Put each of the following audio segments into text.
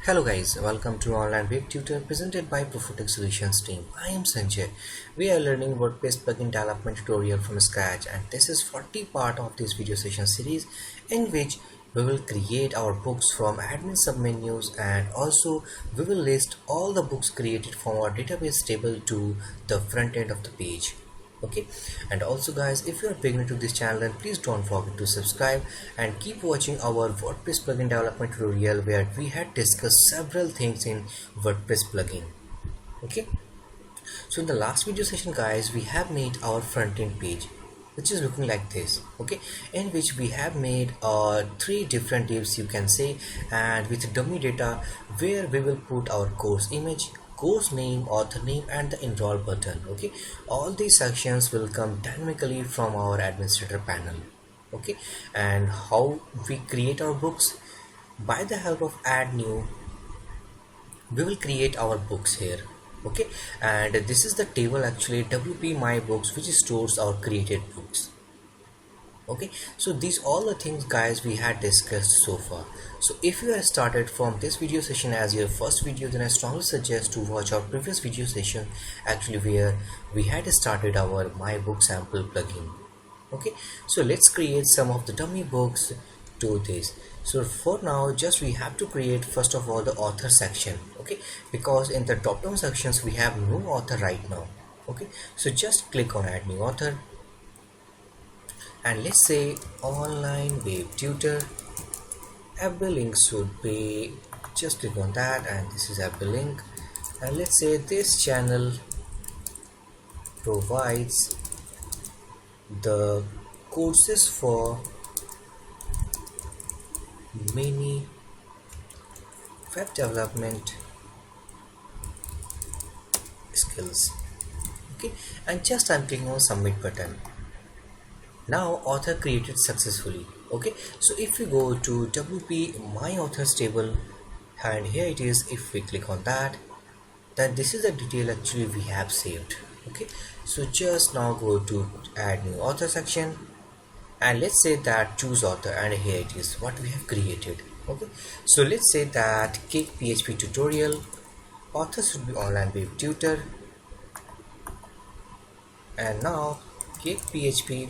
Hello guys, welcome to Online Web Tutor presented by Profotech Solutions team. I am Sanjay. We are learning WordPress plugin development tutorial from scratch, and this is 40 part of this video session series in which we will create our books from admin submenus, and also we will list all the books created from our database table to the front end of the page. Okay, and also guys, if you are beginner to this channel, then please don't forget to subscribe and keep watching our WordPress plugin development tutorial where we had discussed several things in WordPress plugin. Okay, so in the last video session guys, we have made our front end page which is looking like this, okay, in which we have made three different divs, you can say, and with dummy data where we will put our course image, course name, author name, and the enroll button. Okay, all these sections will come dynamically from our administrator panel. Okay, and how we create our books? By the help of add new, we will create our books here. Okay, and this is the table actually, wp my books, which stores our created books. Okay, so these all the things guys we had discussed so far. So if you have started from this video session as your first video, then I strongly suggest to watch our previous video session actually where we had started our my book sample plugin. Okay, so let's create some of the dummy books to this. So for now, just we have to create first of all the author section. Okay, because in the drop down sections we have no author right now. Okay, so just click on add new author, and let's say online web tutor. FB link should be, just click on that, and this is FB link, and let's say this channel provides the courses for many web development skills. Okay, and just I'm clicking on submit button. Now author created successfully. Okay, so if we go to wp my authors table, and here it is, if we click on that, then this is the detail actually we have saved. Okay, so just now go to add new author section, and let's say that choose author, and here it is what we have created. Okay, so let's say that cake php tutorial, author should be online web tutor, and now cake php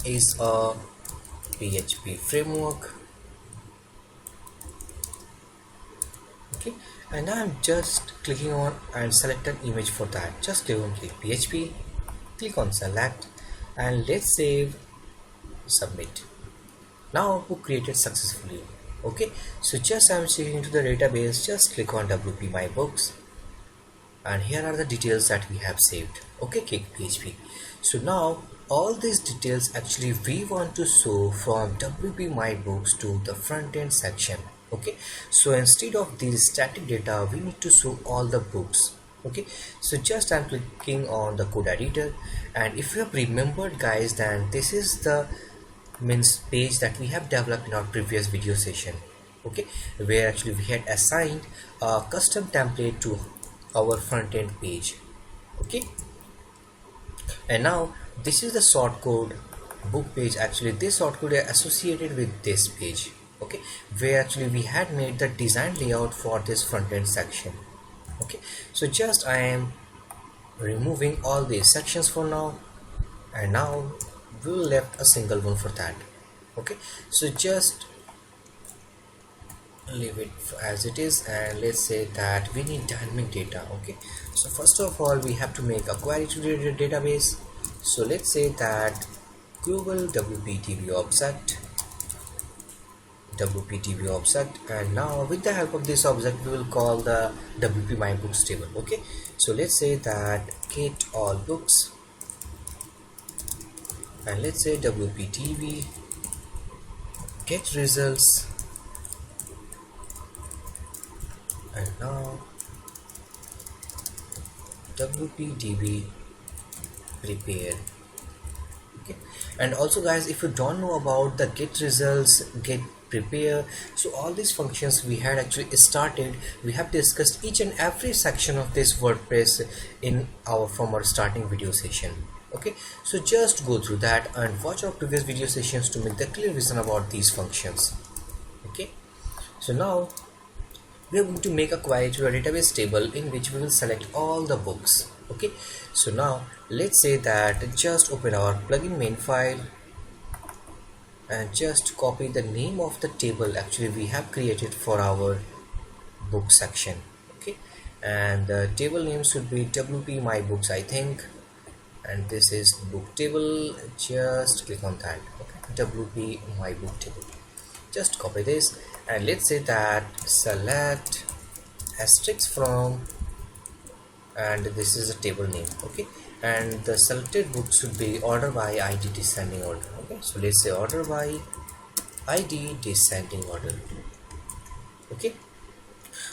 is a PHP framework. Okay, and now I'm just clicking on and select an image for that. Just click on Cake PHP, click on select, and let's save, submit. Now book created successfully. Okay, so just I'm checking into the database, just click on wp my books, and here are the details that we have saved. Okay, Cake PHP. So now all these details actually we want to show from wp my books to the front end section. Okay, so instead of these static data we need to show all the books. Okay, so just I'm clicking on the code editor, and if you have remembered guys, then this is the means page that we have developed in our previous video session. Okay, where actually we had assigned a custom template to our front end page. Okay, and now this is the short code book page. Actually this short code is associated with this page. Okay, where actually we had made the design layout for this front end section. Okay, so just I am removing all these sections for now, and now we will left a single one for that. Okay, so just leave it as it is, and let's say that we need dynamic data. Okay, so first of all we have to make a query to the database. So let's say that Google WPTV object, and now with the help of this object we will call the wp my books table. Okay, so let's say that get all books, and let's say WPTV get results, and now WPDB prepare. Okay, and also guys, if you don't know about the get results, get prepare, so all these functions we had actually started, we have discussed each and every section of this WordPress in our from our starting video session. Okay, so just go through that and watch our previous video sessions to make the clear vision about these functions. Okay, so now we are going to make a query to a database table in which we will select all the books. Okay, so now let's say that just open our plugin main file and just copy the name of the table actually we have created for our book section. Okay, and the table name should be WP My Books, I think, and this is book table. Just click on that. Okay, WP My Book table. Just copy this and let's say that select asterisk from, and this is a table name. Okay, and the selected book should be order by ID descending order. Okay, so let's say order by ID descending order. Okay,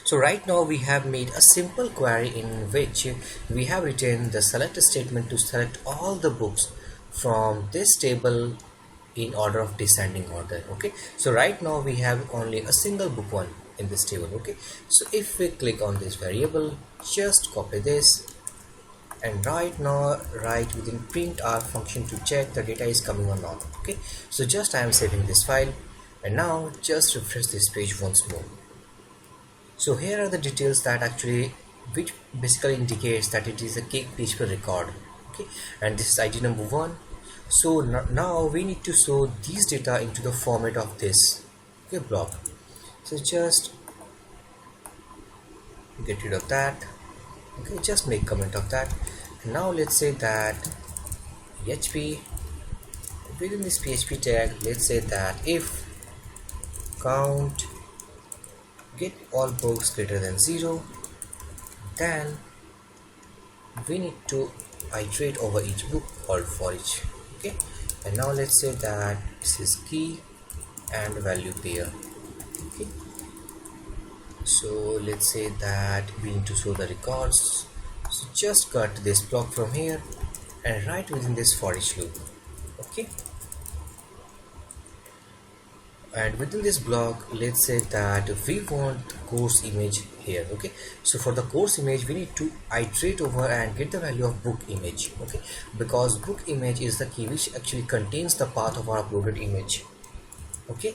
so right now we have made a simple query in which we have written the select statement to select all the books from this table in order of descending order. Okay, so right now we have only a single book one in this table. Okay, so if we click on this variable, just copy this and right now write within print r function to check the data is coming or not. Okay, so just I am saving this file and now just refresh this page once more. So here are the details that actually which basically indicates that it is a cake PHP record. Okay, and this is ID number 1. So now we need to show these data into the format of this block. So just get rid of that. Okay, just make comment of that. And now let's say that PHP, within this PHP tag, let's say that if count get all books greater than 0, then we need to iterate over each book called for each. Okay, and now let's say that this is key and value pair. Okay, so let's say that we need to show the records. So just cut this block from here and write within this for each loop. Okay, and within this block let's say that we want the course image here. Okay, so for the course image we need to iterate over and get the value of book image. Okay, because book image is the key which actually contains the path of our uploaded image. Okay,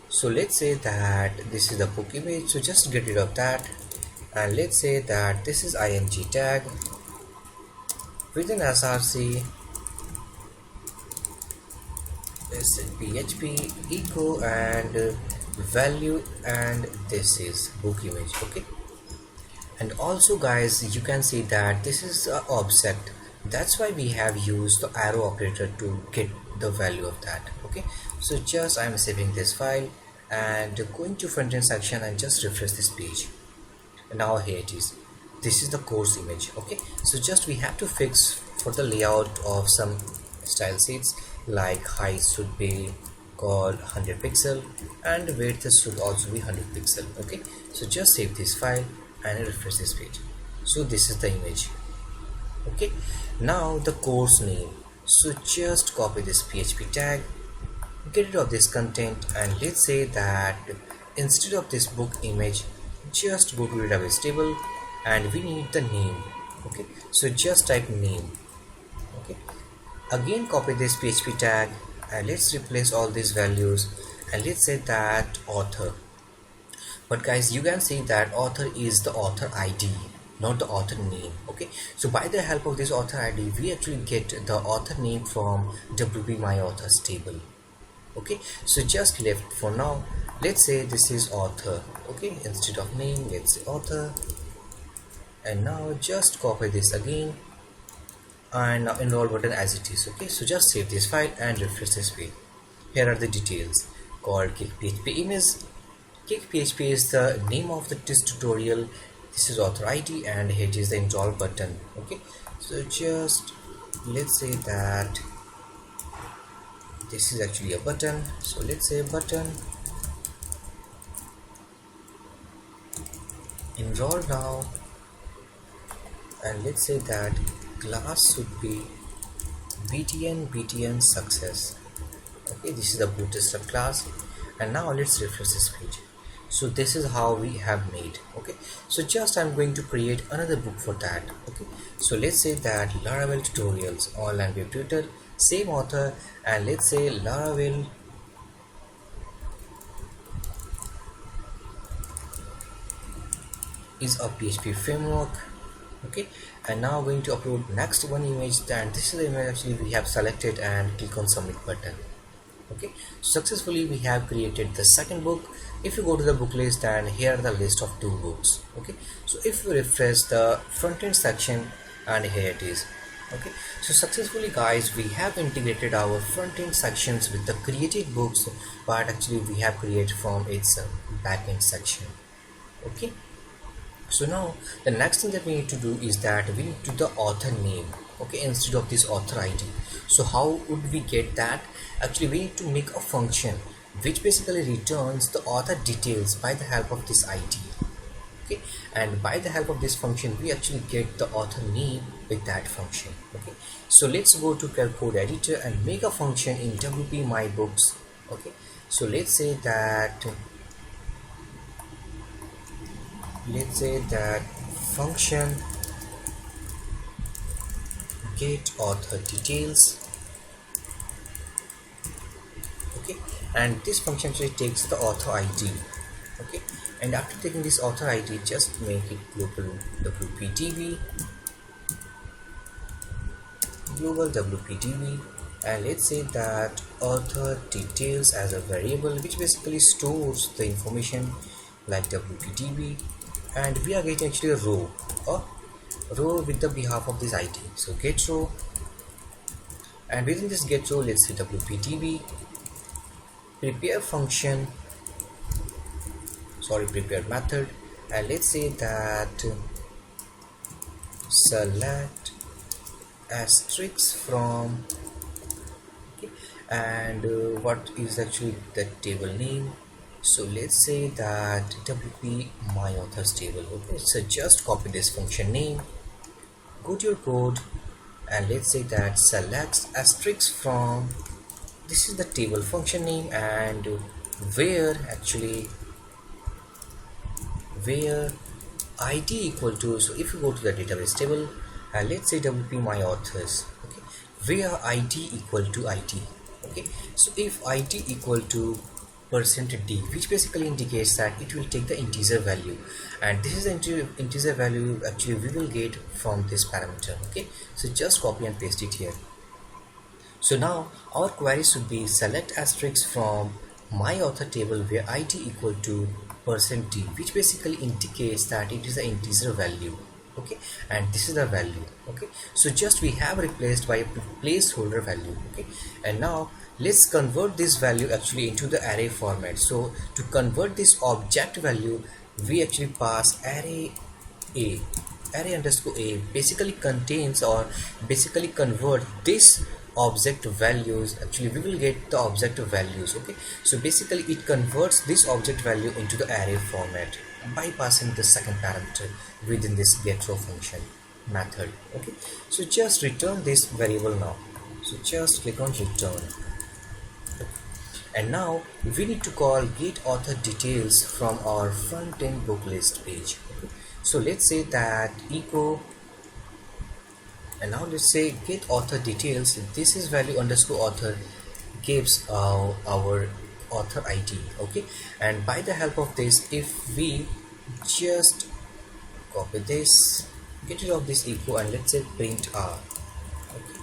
so let's say that this is the book image, so just get rid of that and let's say that this is ing tag within src is PHP echo and value, and this is book image. Okay, and also guys you can see that this is an object, that's why we have used the arrow operator to get the value of that. Okay, so just I'm saving this file and going to front end section and just refresh this page, and now here it is. This is the course image. Okay, so just we have to fix for the layout of some style sheets, like height should be called 100 pixel and width should also be 100 pixel. Okay, so just save this file and refresh this page. So this is the image. Okay, now the course name, so just copy this PHP tag, get rid of this content, and let's say that instead of this book image just go to database table and we need the name. Okay, so just type name. Okay, again copy this PHP tag and let's replace all these values and let's say that author. But guys you can see that author is the author ID, not the author name. Okay, so by the help of this author ID we actually get the author name from WP My Authors table. Okay, so just left for now, let's say this is author. Okay, instead of name let's say author, and now just copy this again and now enroll button as it is. Okay, so just save this file and refresh this page. Here are the details called kick PHP image. Kick PHP is the name of this tutorial. This is author ID and here is the enroll button. Okay, so just let's say that this is actually a button, so let's say button enroll now, and let's say that class should be btn success. Okay, this is the bootstrap class, and now let's refresh this page. So this is how we have made. Okay, so just I'm going to create another book for that. Okay, so let's say that Laravel tutorials online web tutor, same author, and let's say is a PHP framework. Okay, and now going to upload next one image, and this is the image actually we have selected, and click on submit button. Okay, successfully we have created the second book. If you go to the book list, and here are the list of 2 books. Okay, so if you refresh the front end section, and here it is. Okay, so successfully guys, we have integrated our front end sections with the created books, but actually we have created from its back end section. Okay, so now the next thing that we need to do is that we need to do the author name, okay, instead of this author ID. So how would we get that? Actually we need to make a function which basically returns the author details by the help of this ID. Okay, and by the help of this function we actually get the author name with that function. Okay, so let's go to code editor and make a function in WP my books. Okay, so let's say that function get author details. Okay, and this function actually takes the author ID. Okay, and after taking this author ID, just make it global WPDB, and let's say that author details as a variable which basically stores the information like WPDB, and we are getting actually a row with the behalf of this ID. So get row, and within this get row, let's say WPDB prepare method, and let's say that select asterisk from. Okay, and what is actually the table name? So let's say that WP my authors table. Okay, so just copy this function name, go to your code, and let's say that select asterisk from. This is the table function name, and where ID equal to. So if you go to the database table, and let's say WP my authors. Okay, where ID equal to ID. Okay, so if ID equal to %d, which basically indicates that it will take the integer value, and this is the integer value actually we will get from this parameter. Okay, so just copy and paste it here. So now our query should be select asterisk from my author table where ID equal to %d, which basically indicates that it is the integer value. Okay, and this is the value. Okay, so just we have replaced by a placeholder value. Okay, and now let's convert this value actually into the array format. So to convert this object value, we actually pass array underscore a basically contains, or basically convert this object values. Actually we will get the object values. Okay, so basically it converts this object value into the array format by passing the second parameter within this getRow function method. Okay, so just return this variable now. So just click on return, and now we need to call get author details from our front end book list page. Okay, so let's say that echo, and now let's say get author details. This is value underscore author gives our author ID. Okay, and by the help of this, if we just copy this, get rid of this echo, and let's say print r. Okay,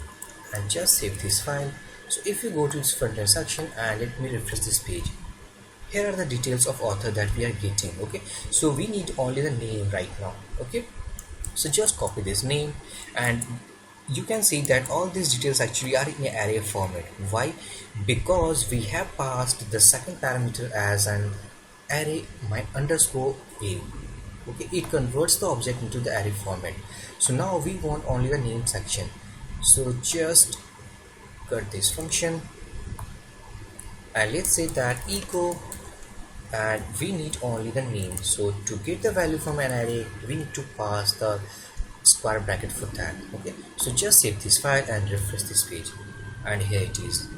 and just save this file. So if you go to this front end section, and let me refresh this page, here are the details of author that we are getting. Okay, so we need only the name right now. Okay, so just copy this name, and you can see that all these details actually are in an array format. Why? Because we have passed the second parameter as an array my underscore a. Okay, it converts the object into the array format. So now we want only the name section. So just cut this function, and let's say that echo, and we need only the name. So to get the value from an array, we need to pass the square bracket for that. Okay, so just save this file and refresh this page, and here it is.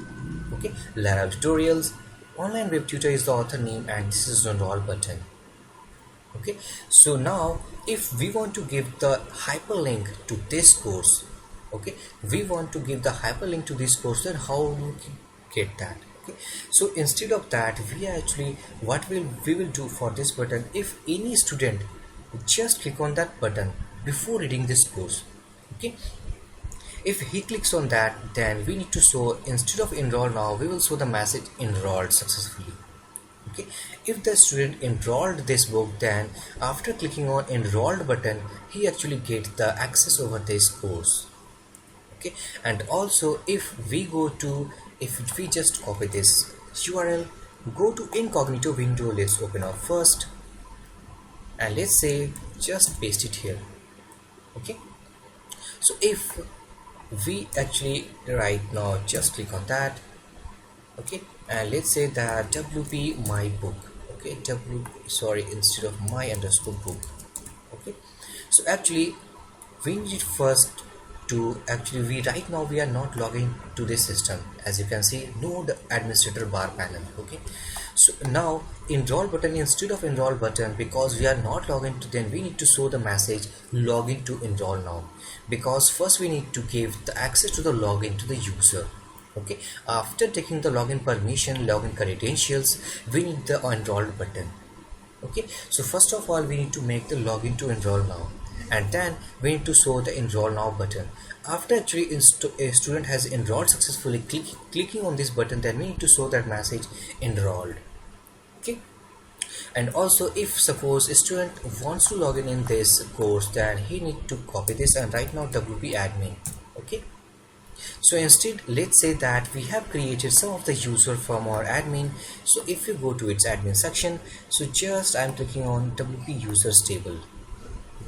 Okay, Laravel tutorials, online web tutor is the author name, and this is the enroll button. Okay, so now if we want to give the hyperlink to this course, okay, we want to give the hyperlink to this course, then how do we get that? Okay, so instead of that, we actually what we will do for this button, if any student just click on that button before reading this course. Okay, if he clicks on that, then we need to show, instead of enroll now, we will show the message enrolled successfully. Okay, if the student enrolled this book, then after clicking on enrolled button, he actually gets the access over this course. Okay, and also if we just copy this URL, go to incognito window, let's open up first, and let's say just paste it here. Okay, so if we actually right now just click on that, okay, and let's say that WP my book, okay, instead of my underscore book. Okay, so actually we need first to actually we right now we are not logging to this system. As you can see, no the administrator bar panel. Okay, so now enroll button, instead of enroll button, because we are not logging to, then we need to show the message login to enroll now, because first we need to give the access to the login to the user. Okay, after taking the login permission, login credentials, we need the enrolled button. Okay, so first of all we need to make the login to enroll now, and then we need to show the enroll now button. After actually a student has enrolled successfully, clicking on this button, then we need to show that message enrolled. Okay, and also if suppose a student wants to log in this course, then he need to copy this and right now WP admin. Okay, so instead let's say that we have created some of the user from our admin. So if you go to its admin section, so just I'm clicking on WP users table.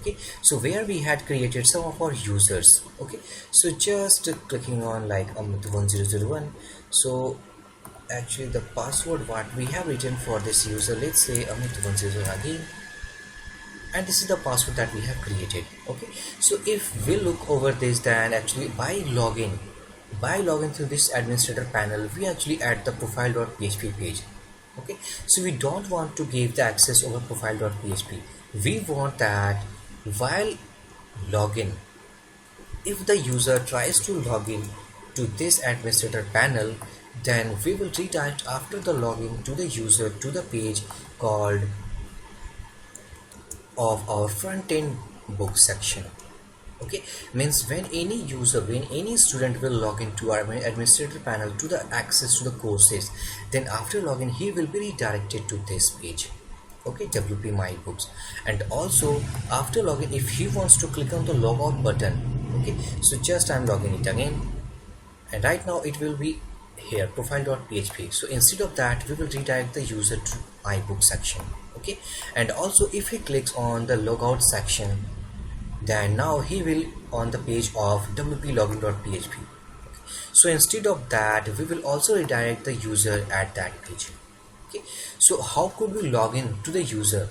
Okay, so where we had created some of our users. Okay, so just clicking on like 1001. So actually the password what we have written for this user, let's say Amit101 again, and this is the password that we have created. Okay, so if we look over this, then actually by login through this administrator panel, we actually add the profile.php page. Okay, so we don't want to give the access over profile.php. We want that while login, if the user tries to log in to this administrator panel, then we will redirect after the login to the user to the page called of our front-end book section. Okay, means when any student will log into our administrator panel to the access to the courses, then after login he will be redirected to this page. Okay, WP my books. And also after login, if he wants to click on the logout button, okay, so just I'm logging it again, and right now it will be here profile.php. so instead of that, we will redirect the user to my book section. Okay, and also if he clicks on the logout section, then now he will on the page of wp-login.php. So instead of that, we will also redirect the user at that page. Okay, so how could we log in to the user?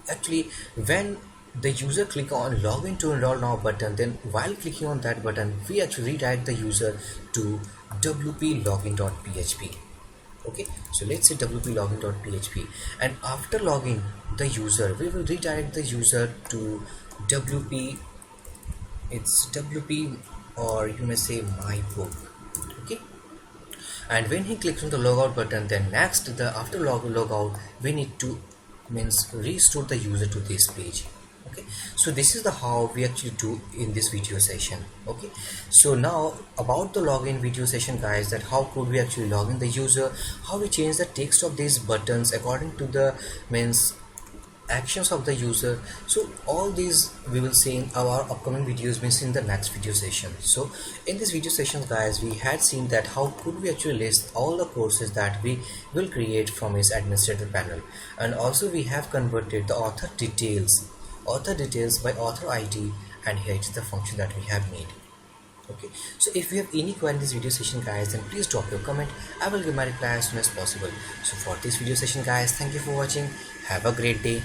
Actually, when the user click on login to enroll now button, then while clicking on that button, we actually redirect the user to wp-login.php. Okay, so let's say wp-login.php, and after logging the user, we will redirect the user to wp, it's wp, or you may say my book. Okay, and when he clicks on the logout button, then next after logout we need to restore the user to this page. Okay, so this is the how we actually do in this video session. Okay, so now about the login video session, guys, that how could we actually log in the user, how we change the text of these buttons according to the actions of the user. So all these we will see in our upcoming videos, means in the next video session. So in this video session, guys, we had seen that how could we actually list all the courses that we will create from his administrator panel, and also we have converted the author details by author ID, and here is the function that we have made. Okay, so if you have any query in this video session, guys, then please drop your comment. I will give my reply as soon as possible. So for this video session, guys, thank you for watching. Have a great day.